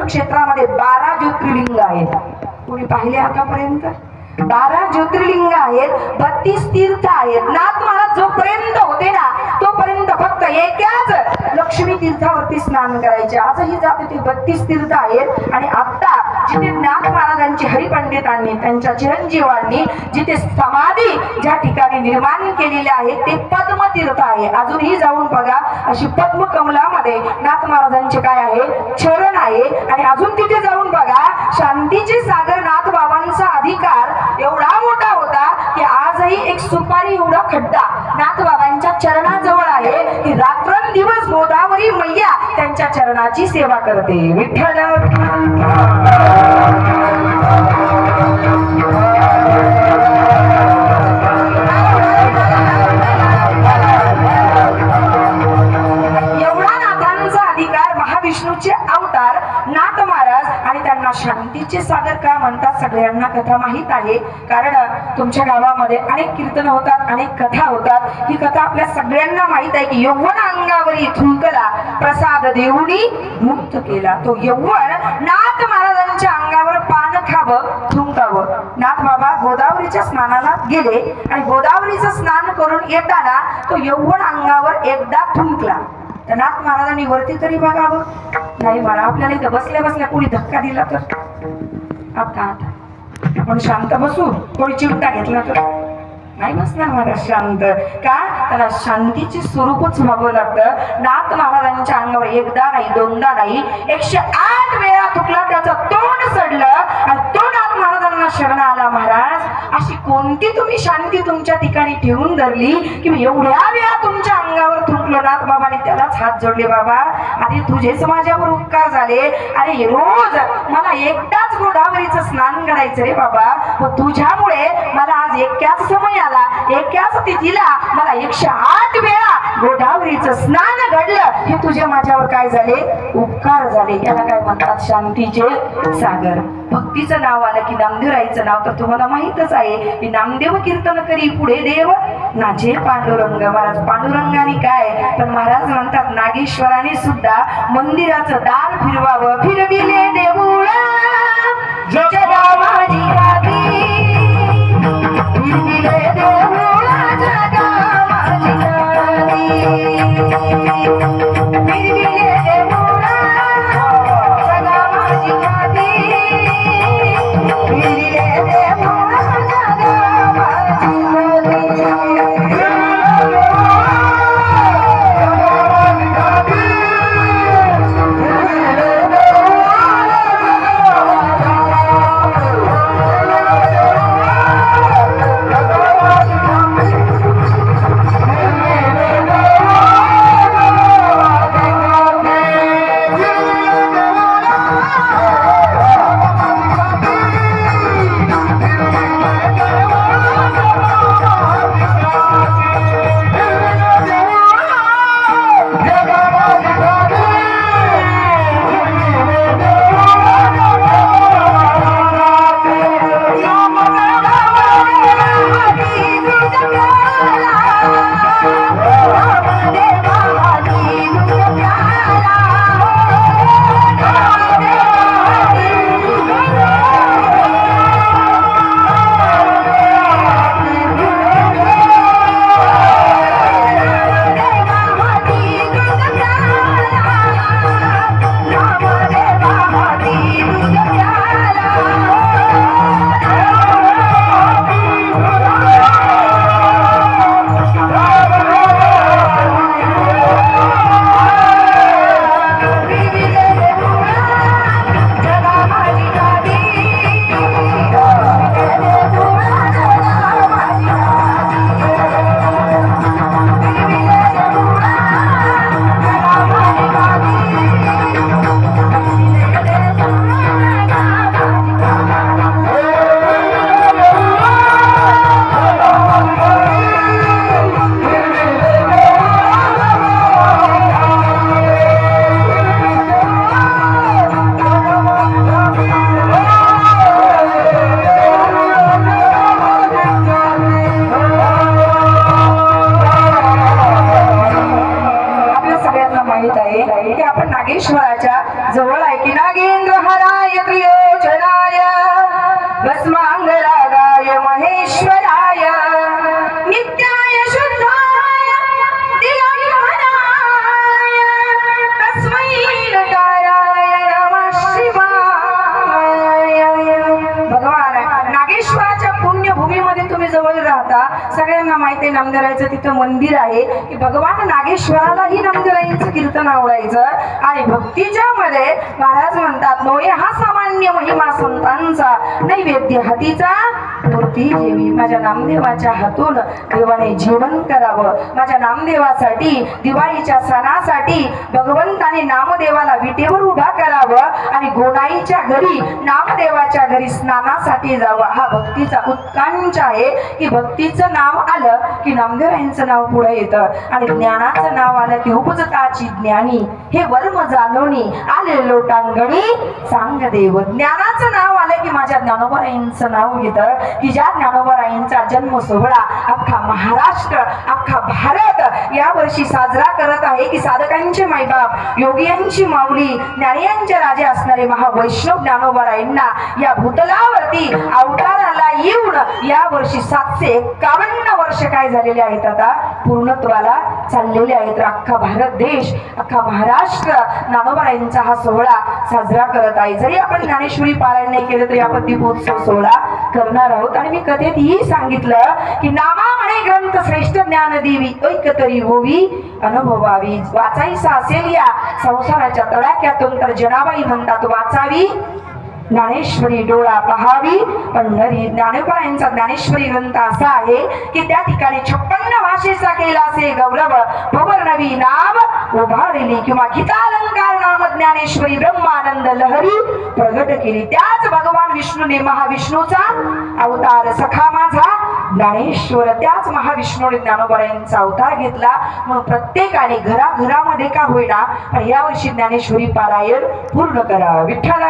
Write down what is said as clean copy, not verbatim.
तीर्थक्षेत्रामध्ये 12 ज्योतिर्लिंग आहेत. कोणी पाहिले आतापर्यंत? 12 ज्योतिर्लिंग आहेत, 32 तीर्थ आहेत. नाथ महाराज जोपर्यंत होते ना तोपर्यंत फक्त एकाच लक्ष्मी तीर्थावरती स्नान करायचे. आजही जाते ते 32 तीर्थ आहेत. आणि आता जिथे नाथ महाराजांची हरिपंडितांनी त्यांच्या चिरंजीवांनी जिथे समाधी ज्या ठिकाणी निर्माण केलेले आहे ते पद्मतीर्थ आहे. अजूनही जाऊन बघा, अशी पद्मकमलामध्ये नाथ महाराजांचे काय आहे, चरण आहे. आणि अजून तिथे जाऊन बघा, शांतीचे सागर नाथ बाबांचा अधिकार एवढा मोठा होता की आजही एक सुपारी एवढा खड्डा नाथ बाबांच्या चरणाजवळ आहे की रात्रंदिवस गोदावरी मैया त्यांच्या चरणाची सेवा करते. विठ्ठल एवढा नाथांचा अधिकार, महाविष्णूचे अवतार नाथ महाराज. आणि त्यांना शांतीचे सागर का म्हणतात सगळ्यांना कथा माहित आहे. कारण तुमच्या गावामध्ये अनेक कीर्तन होतात, अनेक कथा होतात. ही कथा आपल्या सगळ्यांना माहित आहे की यौवन अंगावरी थुंकला, प्रसाद देऊनी मुक्त केला. तो यौवन नाथ महाराजांच्या अंगावर पान खावं, थुंकावं. नाथ बाबा गोदावरीच्या स्नानाला गेले आणि गोदावरीचं स्नान करून येताना तो यौवन अंगावर एकदा थुंकला. तर नाथ महाराजांनी वरती तरी बघावं, नाही मला आपल्याला इथं बसल्या बसल्या कोणी धक्का दिला तर आता आपण शांत बसू, कोणी चिमटा घेतला तर नाही बसणार महाराज शांत. का? त्याला शांतीचे स्वरूपच व्हावं लागतं. नाथ महाराजांच्या अंगावर एकदा नाही, दोनदा नाही, 108 वेळा थुकला. त्याचं तोंड सडलं आणि तो नाथ महाराजांना शरण आला. महाराज, अशी कोणती तुम्ही शांती तुमच्या ठिकाणी ठेवून धरली की मी एवढ्या वेळा तुमच्या अंगावर थुंकलो? नाथ बाबाने त्यालाच हात जोडले. बाबा, अरे तुझेच माझ्यावर उपकार झाले. अरे रोज मला एकदाच गोदावरीचं स्नान करायचं रे बाबा, व तुझ्यामुळे मला आज एकाच समय एकाच तिथीला मला 108 वेळा गोदावरीचं स्नान घडलं. हे तुझे माझ्यावर काय झाले, उपकार झाले. याला काय म्हणतात, शांतीचे सागर. भक्तीचं नाव आलं की नामदेवरायचं नाव तर तुम्हाला माहितच आहे की नामदेव कीर्तन करी पुढे देव नाचे पांडुरंग. महाराज पांडुरंगाने काय, पण महाराज म्हणतात नागेश्वराने सुद्धा मंदिराचं दार फिरवावं. फिरविले देऊळ जगा माझी गादी, फिरविले देऊळ जगा माझी गादी, फिरविले देऊळ जगा माझी गादी, फिरविले देऊळ जगा माझी गादी. राहता. सगळ्यांना माहिती आहे नामदेवाचं तिथं मंदिर आहे की भगवान नागेश्वरालाही नामदेवाचं कीर्तन आवडायचं. आणि भक्तीच्या मध्ये महाराज म्हणतात नोये हा सामान्य महिमा संतांचा नैवेद्य हातीचा मूर्ती जेवी. माझ्या नामदेवाच्या हातून देवाने जेवण करावं. माझ्या नामदेवासाठी दिवाळीच्या सणासाठी भगवंताने नामदेवाला विटेवर उभा करावं आणि गोणाईच्या घरी नामदेवाच्या घरी स्नानासाठी जावं. हा भक्तीचा उत्कांच आहे की भक्तीचं नाव आलं की नामदेवांचं नाव पुढे येतं आणि ज्ञानाचं नाव आलं की उपजताची ज्ञानी हे वर्म जाणोनी आले लोटांगणी सांग देव. ज्ञानाचं नाव आलं की माझ्या ज्ञानोबारायांचं नाव येतं की ज्या ज्ञानोबारायांचा जन्म सोहळा अख्खा महाराष्ट्र अख्खा भारत या वर्षी साजरा करत आहे की साधकांचे मायबाप योगियांची माऊली ज्ञानियांचे राजे असणारे महावैष्णव ज्ञानोबारायांना या भूतलावरती अवताराला येऊन या वर्षी 751 वर्ष काय झालेले आहेत आता पूर्णत्वाला चाललेले आहेत. अख्खा भारत देश अख्खा महाराष्ट्र ज्ञानोबारायांचा हा सोहळा साजरा करत आहे. जरी आपण ज्ञानेश्वरी पारायण नाही केलं तरी आपण दीपोत्सव सोहळा करणार आहोत. आणि मी कथेत ही सांगितलं की नामा म्हणे ग्रंथ श्रेष्ठ ज्ञान देवी ऐकतरी होवी अनुभवावी. वाचायचा असेल या संसाराच्या तडाख्यातून तर जनाबाई म्हणतात वाचावी ज्ञानेश्वरी डोळा पहावी पंढरी. ज्ञानोबारायांचा ज्ञानेश्वरी ग्रंथ असा आहे की त्या ठिकाणी 56 भाषेचा केला असे गौरव भवरनवी नाम उभारली किंवा गीतालंकार नाम ज्ञानेश्वरी ब्रह्मानंद लहरी प्रगट केली. त्याच भगवान विष्णूने महाविष्णूचा अवतार सखा माझा ज्ञानेश्वर त्याच महाविष्णूने ज्ञानोबारायांचा अवतार घेतला. म्हणून प्रत्येकाने घराघरामध्ये का होईना पण या वर्षी ज्ञानेश्वरी पारायण पूर्ण करा. विठ्ठल